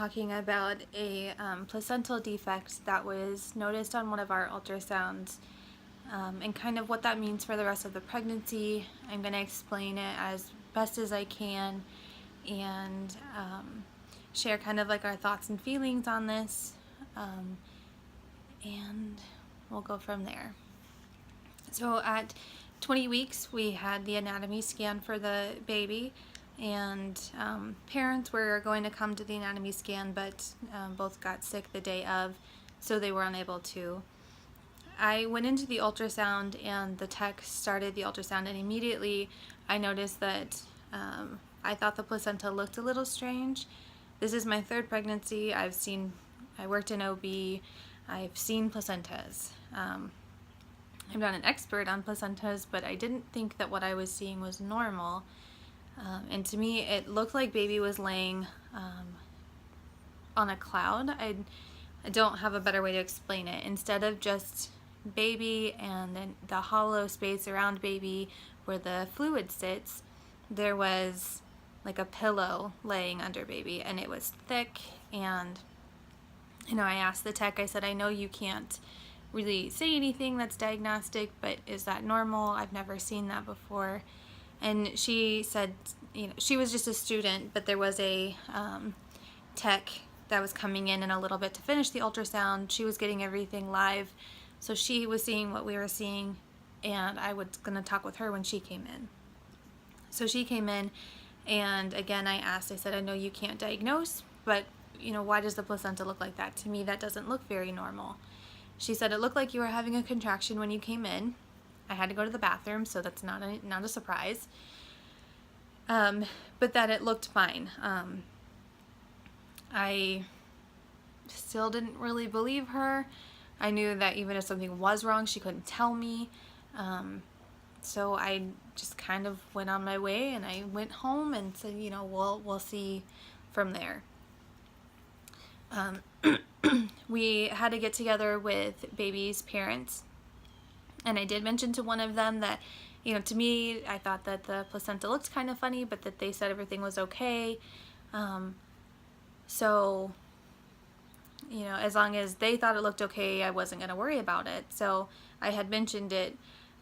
talking about a placental defect that was noticed on one of our ultrasounds, and kind of what that means for the rest of the pregnancy. I'm going to explain it as best as I can and share kind of like our thoughts and feelings on this, and we'll go from there. So at 20 weeks we had the anatomy scan for the baby, and parents were going to come to the anatomy scan, but both got sick the day of, so they were unable to. I went into the ultrasound and the tech started the ultrasound, and immediately I noticed that I thought the placenta looked a little strange. This is my third pregnancy. I worked in OB. I've seen placentas. I'm not an expert on placentas, but I didn't think that what I was seeing was normal. And to me, it looked like baby was laying on a cloud. I don't have a better way to explain it. Instead of just baby and then the hollow space around baby where the fluid sits, there was like a pillow laying under baby, and it was thick. And I asked the tech, I said, I know you can't really say anything that's diagnostic, but is that normal? I've never seen that before. And she said, she was just a student, but there was a tech that was coming in a little bit to finish the ultrasound. She was getting everything live, so she was seeing what we were seeing, and I was going to talk with her when she came in. So she came in, and again I asked, I said, I know you can't diagnose, but why does the placenta look like that? To me, that doesn't look very normal. She said it looked like you were having a contraction when you came in. I had to go to the bathroom, so that's not a surprise. But that it looked fine. I still didn't really believe her. I knew that even if something was wrong, she couldn't tell me. So I just kind of went on my way, and I went home and said, we'll see from there. We had to get together with baby's parents, and I did mention to one of them that, to me, I thought that the placenta looked kind of funny, but that they said everything was okay. So, as long as they thought it looked okay, I wasn't going to worry about it. So I had mentioned it,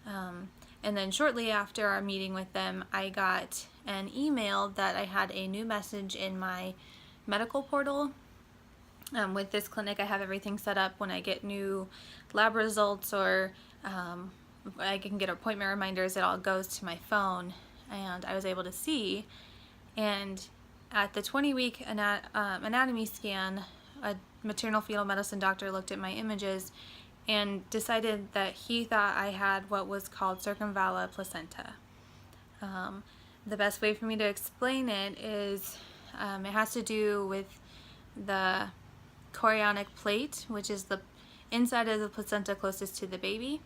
and then shortly after our meeting with them, I got an email that I had a new message in my medical portal. With this clinic, I have everything set up. When I get new lab results, or I can get appointment reminders, it all goes to my phone, and I was able to see. And at the 20-week anatomy scan, a maternal fetal medicine doctor looked at my images and decided that he thought I had what was called Circumvallate Placenta. The best way for me to explain it is it has to do with the chorionic plate, which is the inside of the placenta closest to the baby.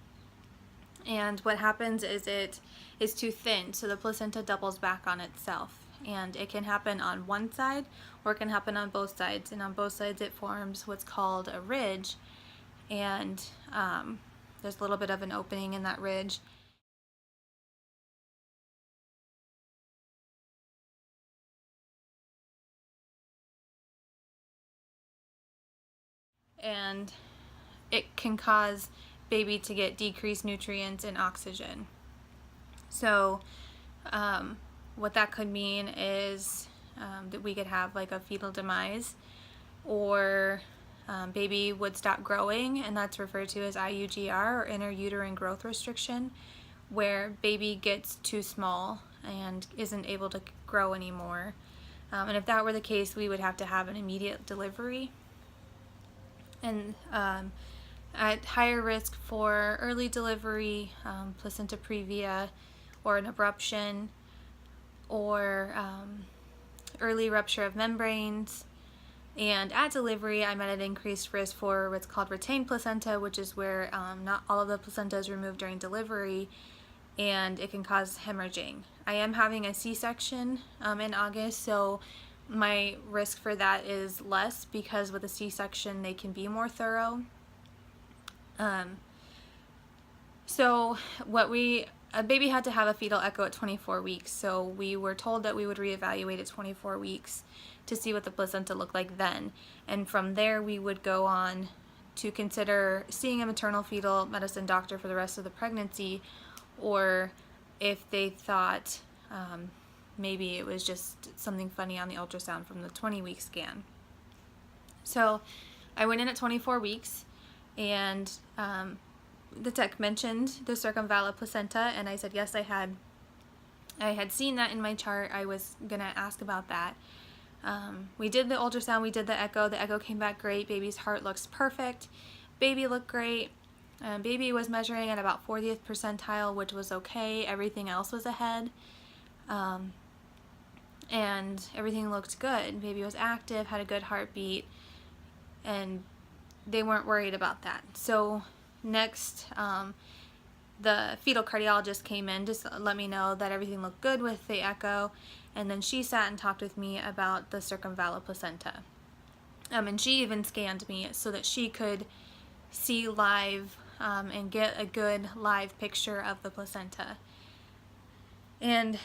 And what happens is it is too thin, so the placenta doubles back on itself. And it can happen on one side, or it can happen on both sides. And on both sides it forms what's called a ridge, and there's a little bit of an opening in that ridge. And it can cause baby to get decreased nutrients and oxygen. So what that could mean is that we could have like a fetal demise, or baby would stop growing, and that's referred to as IUGR, or intrauterine growth restriction, where baby gets too small and isn't able to grow anymore. And if that were the case, we would have to have an immediate delivery. And at higher risk for early delivery, placenta previa, or an abruption, or early rupture of membranes. And at delivery, I'm at an increased risk for what's called retained placenta, which is where not all of the placenta is removed during delivery, and it can cause hemorrhaging. I am having a C-section in August, so my risk for that is less, because with a C-section they can be more thorough. So what we a baby had to have a fetal echo at 24 weeks, so we were told that we would reevaluate at 24 weeks to see what the placenta looked like then. And from there we would go on to consider seeing a maternal fetal medicine doctor for the rest of the pregnancy, or if they thought maybe it was just something funny on the ultrasound from the 20-week scan. So I went in at 24 weeks, and the tech mentioned the circumvallate placenta, and I said yes, I had seen that in my chart. I was gonna ask about that. We did the ultrasound, we did the echo came back great, baby's heart looks perfect, baby looked great. Baby was measuring at about 40th percentile, which was okay. Everything else was ahead, and everything looked good. Baby was active, had a good heartbeat, and they weren't worried about that. So next, the fetal cardiologist came in to let me know that everything looked good with the echo, and then she sat and talked with me about the circumvallate placenta. And she even scanned me so that she could see live and get a good live picture of the placenta. And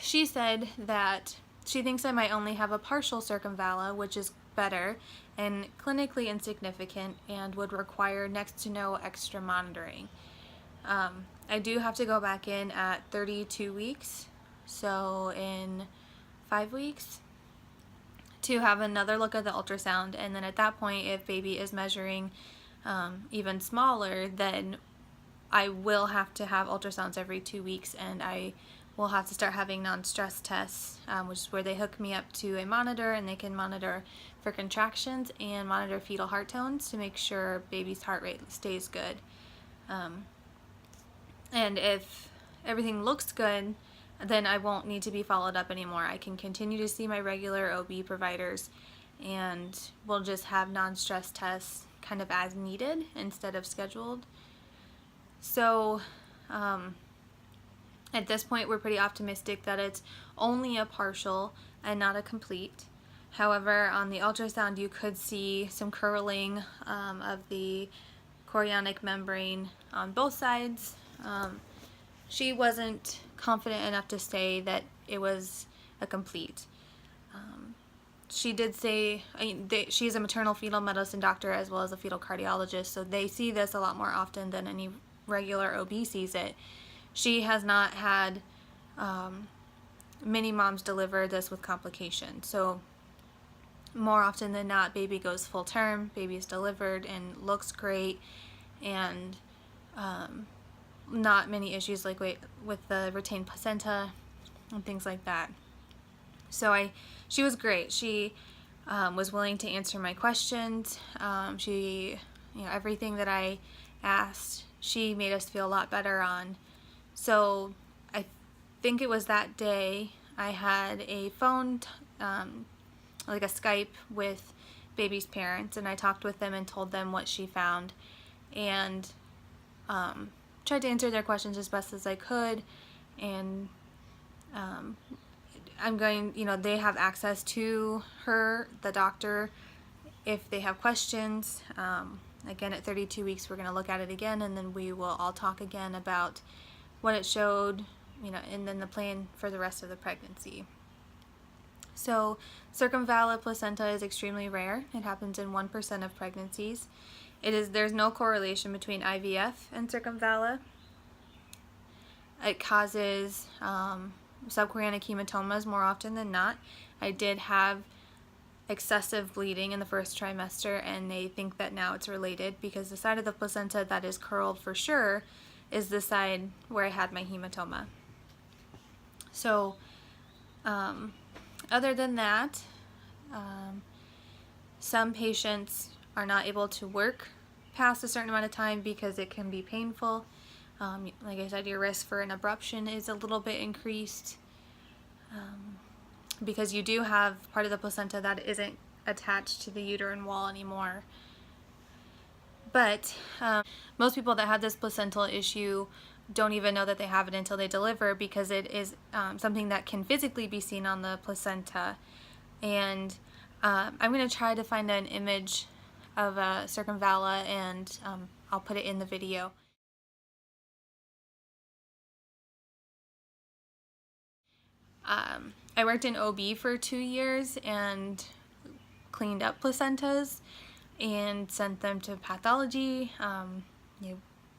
she said that she thinks I might only have a partial circumvalla, which is better and clinically insignificant and would require next to no extra monitoring. I do have to go back in at 32 weeks, so in 5 weeks, to have another look at the ultrasound, and then at that point, if baby is measuring even smaller, then I will have to have ultrasounds every 2 weeks, and I will have to start having non-stress tests, which is where they hook me up to a monitor, and they can monitor for contractions and monitor fetal heart tones to make sure baby's heart rate stays good. And if everything looks good, then I won't need to be followed up anymore. I can continue to see my regular OB providers, and we'll just have non-stress tests kind of as needed instead of scheduled. So at this point, we're pretty optimistic that it's only a partial and not a complete. However, on the ultrasound, you could see some curling of the chorionic membrane on both sides. She wasn't confident enough to say that it was a complete. She did say, she's a maternal fetal medicine doctor as well as a fetal cardiologist, so they see this a lot more often than any regular OB sees it. She has not had many moms deliver this with complications, so more often than not, baby goes full term, baby is delivered and looks great, and not many issues like with the retained placenta and things like that. So she was great. She was willing to answer my questions. She, everything that I asked, she made us feel a lot better on. So I think it was that day I had a phone, like a Skype with baby's parents, and I talked with them and told them what she found, and tried to answer their questions as best as I could. And I'm going, they have access to her, the doctor, if they have questions. Again, at 32 weeks, we're going to look at it again, and then we will all talk again about what it showed, and then the plan for the rest of the pregnancy. So circumvallate placenta is extremely rare. It happens in 1% of pregnancies. There's no correlation between IVF and circumvallate. It causes subchorionic hematomas more often than not. I did have excessive bleeding in the first trimester, and they think that now it's related because the side of the placenta that is curled for sure is the side where I had my hematoma. So other than that, some patients are not able to work past a certain amount of time because it can be painful. Like I said, your risk for an abruption is a little bit increased because you do have part of the placenta that isn't attached to the uterine wall anymore. But most people that have this placental issue don't even know that they have it until they deliver, because it is something that can physically be seen on the placenta. And I'm going to try to find an image of a circumvalla, and I'll put it in the video. I worked in OB for 2 years and cleaned up placentas and sent them to pathology.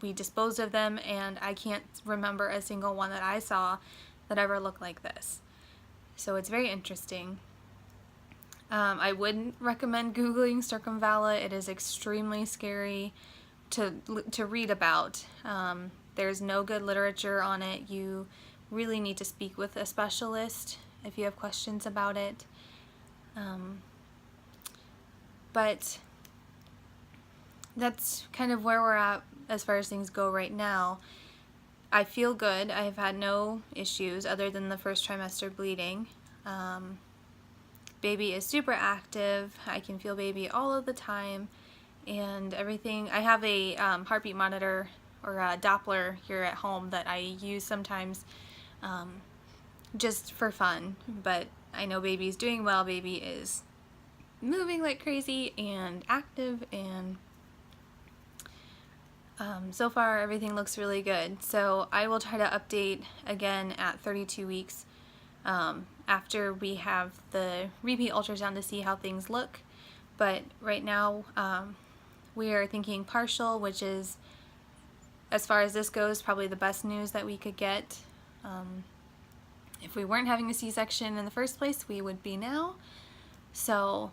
We disposed of them, and I can't remember a single one that I saw that ever looked like this. So it's very interesting. I wouldn't recommend Googling circumvallate. It is extremely scary to read about. There's no good literature on it. You really need to speak with a specialist if you have questions about it. But that's kind of where we're at as far as things go right now. I feel good. I've had no issues other than the first trimester bleeding. Baby is super active. I can feel baby all of the time and everything. I have a heartbeat monitor or a Doppler here at home that I use sometimes just for fun, but I know baby's doing well. Baby is moving like crazy and active, and so far everything looks really good. So I will try to update again at 32 weeks after we have the repeat ultrasound to see how things look. But right now we are thinking partial, which is, as far as this goes, probably the best news that we could get. If we weren't having a C-section in the first place, we would be now. So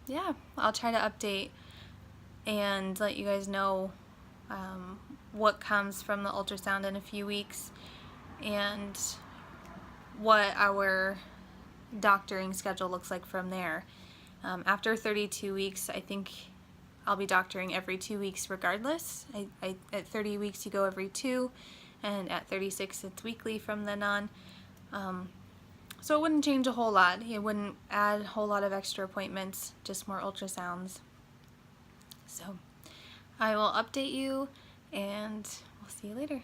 yeah, I'll try to update and let you guys know what comes from the ultrasound in a few weeks and what our doctoring schedule looks like from there. After 32 weeks, I think I'll be doctoring every 2 weeks regardless. At 30 weeks you go every 2, and at 36 it's weekly from then on. So it wouldn't change a whole lot. It wouldn't add a whole lot of extra appointments, just more ultrasounds. So I will update you, and we'll see you later.